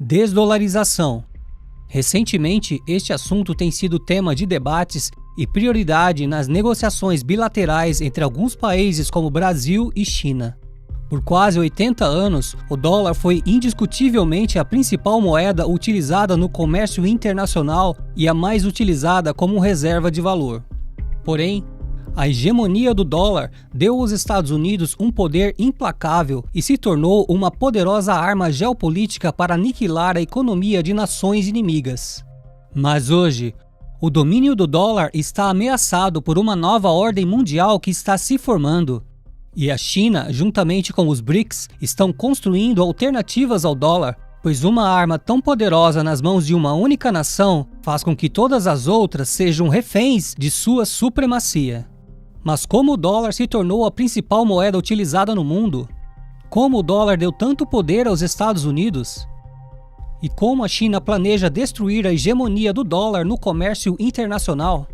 Desdolarização. Recentemente, este assunto tem sido tema de debates e prioridade nas negociações bilaterais entre alguns países como Brasil e China. Por quase 80 anos, o dólar foi indiscutivelmente a principal moeda utilizada no comércio internacional e a mais utilizada como reserva de valor. Porém, a hegemonia do dólar deu aos Estados Unidos um poder implacável e se tornou uma poderosa arma geopolítica para aniquilar a economia de nações inimigas. Mas hoje, o domínio do dólar está ameaçado por uma nova ordem mundial que está se formando. E a China, juntamente com os BRICS, estão construindo alternativas ao dólar, pois uma arma tão poderosa nas mãos de uma única nação faz com que todas as outras sejam reféns de sua supremacia. Mas como o dólar se tornou a principal moeda utilizada no mundo? Como o dólar deu tanto poder aos Estados Unidos? E como a China planeja destruir a hegemonia do dólar no comércio internacional?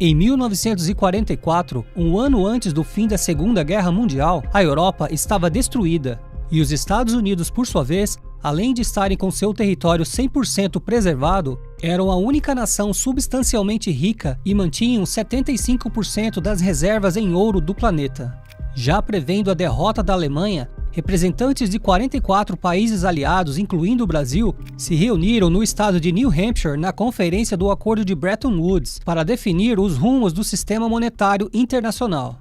Em 1944, um ano antes do fim da Segunda Guerra Mundial, a Europa estava destruída, e os Estados Unidos, por sua vez, além de estarem com seu território 100% preservado, eram a única nação substancialmente rica e mantinham 75% das reservas em ouro do planeta. Já prevendo a derrota da Alemanha, representantes de 44 países aliados, incluindo o Brasil, se reuniram no estado de New Hampshire na Conferência do Acordo de Bretton Woods para definir os rumos do sistema monetário internacional.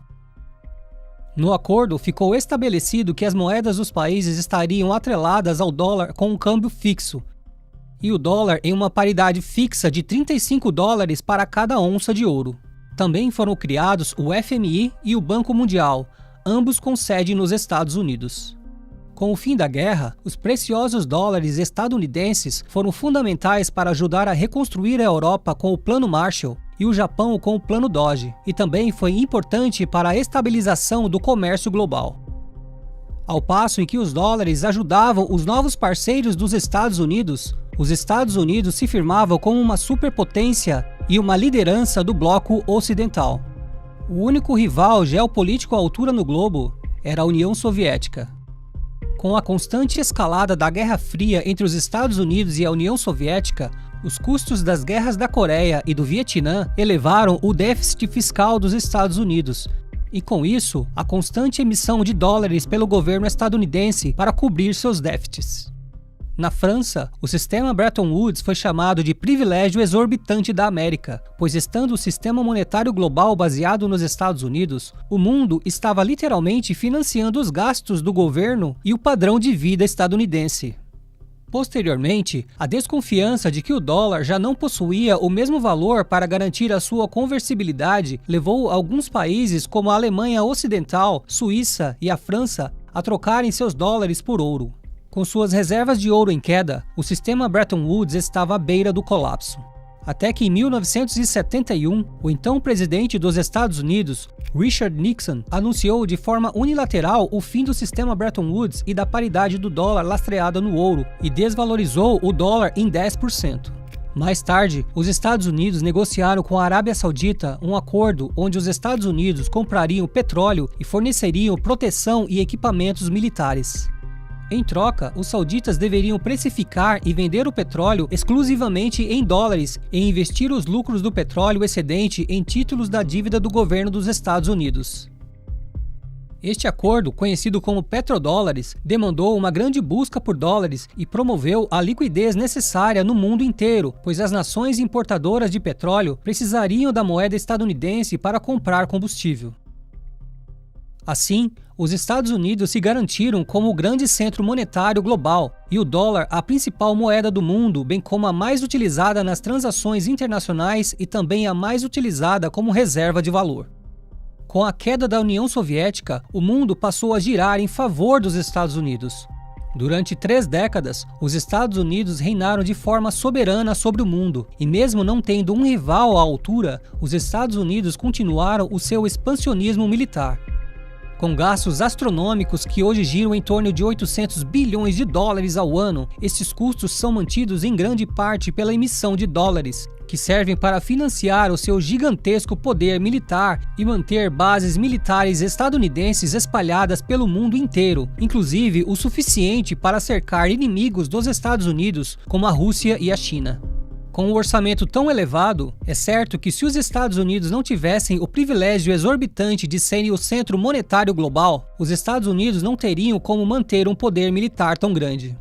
No acordo, ficou estabelecido que as moedas dos países estariam atreladas ao dólar com um câmbio fixo, e o dólar em uma paridade fixa de 35 dólares para cada onça de ouro. Também foram criados o FMI e o Banco Mundial, ambos com sede nos Estados Unidos. Com o fim da guerra, os preciosos dólares estadunidenses foram fundamentais para ajudar a reconstruir a Europa com o Plano Marshall e o Japão com o Plano Doge, e também foi importante para a estabilização do comércio global. Ao passo em que os dólares ajudavam os novos parceiros dos Estados Unidos, os Estados Unidos se firmavam como uma superpotência e uma liderança do bloco ocidental. O único rival geopolítico à altura no globo era a União Soviética. Com a constante escalada da Guerra Fria entre os Estados Unidos e a União Soviética, os custos das guerras da Coreia e do Vietnã elevaram o déficit fiscal dos Estados Unidos, e com isso, a constante emissão de dólares pelo governo estadunidense para cobrir seus déficits. Na França, o sistema Bretton Woods foi chamado de privilégio exorbitante da América, pois estando o sistema monetário global baseado nos Estados Unidos, o mundo estava literalmente financiando os gastos do governo e o padrão de vida estadunidense. Posteriormente, a desconfiança de que o dólar já não possuía o mesmo valor para garantir a sua conversibilidade levou alguns países como a Alemanha Ocidental, Suíça e a França a trocarem seus dólares por ouro. Com suas reservas de ouro em queda, o sistema Bretton Woods estava à beira do colapso. Até que em 1971, o então presidente dos Estados Unidos, Richard Nixon, anunciou de forma unilateral o fim do sistema Bretton Woods e da paridade do dólar lastreada no ouro e desvalorizou o dólar em 10%. Mais tarde, os Estados Unidos negociaram com a Arábia Saudita um acordo onde os Estados Unidos comprariam petróleo e forneceriam proteção e equipamentos militares. Em troca, os sauditas deveriam precificar e vender o petróleo exclusivamente em dólares e investir os lucros do petróleo excedente em títulos da dívida do governo dos Estados Unidos. Este acordo, conhecido como petrodólares, demandou uma grande busca por dólares e promoveu a liquidez necessária no mundo inteiro, pois as nações importadoras de petróleo precisariam da moeda estadunidense para comprar combustível. Assim, os Estados Unidos se garantiram como o grande centro monetário global e o dólar a principal moeda do mundo, bem como a mais utilizada nas transações internacionais e também a mais utilizada como reserva de valor. Com a queda da União Soviética, o mundo passou a girar em favor dos Estados Unidos. Durante 3 décadas, os Estados Unidos reinaram de forma soberana sobre o mundo, e mesmo não tendo um rival à altura, os Estados Unidos continuaram o seu expansionismo militar. Com gastos astronômicos que hoje giram em torno de 800 bilhões de dólares ao ano, estes custos são mantidos em grande parte pela emissão de dólares, que servem para financiar o seu gigantesco poder militar e manter bases militares estadunidenses espalhadas pelo mundo inteiro, inclusive o suficiente para cercar inimigos dos Estados Unidos, como a Rússia e a China. Com um orçamento tão elevado, é certo que se os Estados Unidos não tivessem o privilégio exorbitante de serem o centro monetário global, os Estados Unidos não teriam como manter um poder militar tão grande.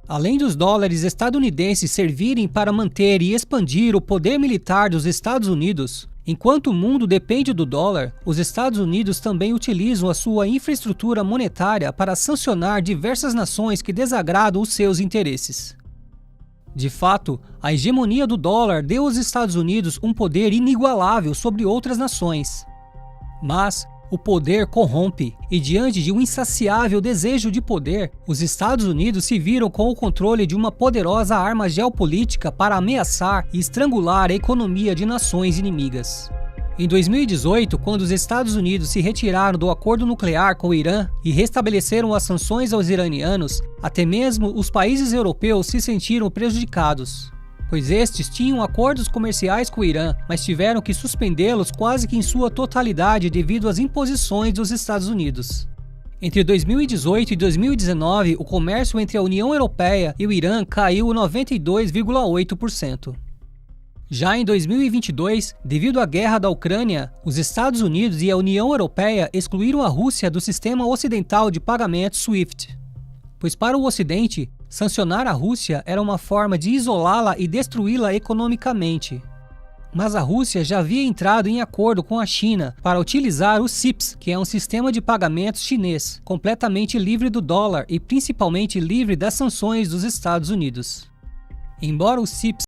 Além dos dólares estadunidenses servirem para manter e expandir o poder militar dos Estados Unidos, enquanto o mundo depende do dólar, os Estados Unidos também utilizam a sua infraestrutura monetária para sancionar diversas nações que desagradam os seus interesses. De fato, a hegemonia do dólar deu aos Estados Unidos um poder inigualável sobre outras nações. Mas o poder corrompe, e diante de um insaciável desejo de poder, os Estados Unidos se viram com o controle de uma poderosa arma geopolítica para ameaçar e estrangular a economia de nações inimigas. Em 2018, quando os Estados Unidos se retiraram do acordo nuclear com o Irã e restabeleceram as sanções aos iranianos, até mesmo os países europeus se sentiram prejudicados, pois estes tinham acordos comerciais com o Irã, mas tiveram que suspendê-los quase que em sua totalidade devido às imposições dos Estados Unidos. Entre 2018 e 2019, o comércio entre a União Europeia e o Irã caiu 92,8%. Já em 2022, devido à guerra da Ucrânia, os Estados Unidos e a União Europeia excluíram a Rússia do sistema ocidental de pagamento SWIFT, pois para o Ocidente, sancionar a Rússia era uma forma de isolá-la e destruí-la economicamente. Mas a Rússia já havia entrado em acordo com a China para utilizar o CIPS, que é um sistema de pagamentos chinês, completamente livre do dólar e principalmente livre das sanções dos Estados Unidos. Embora o CIPS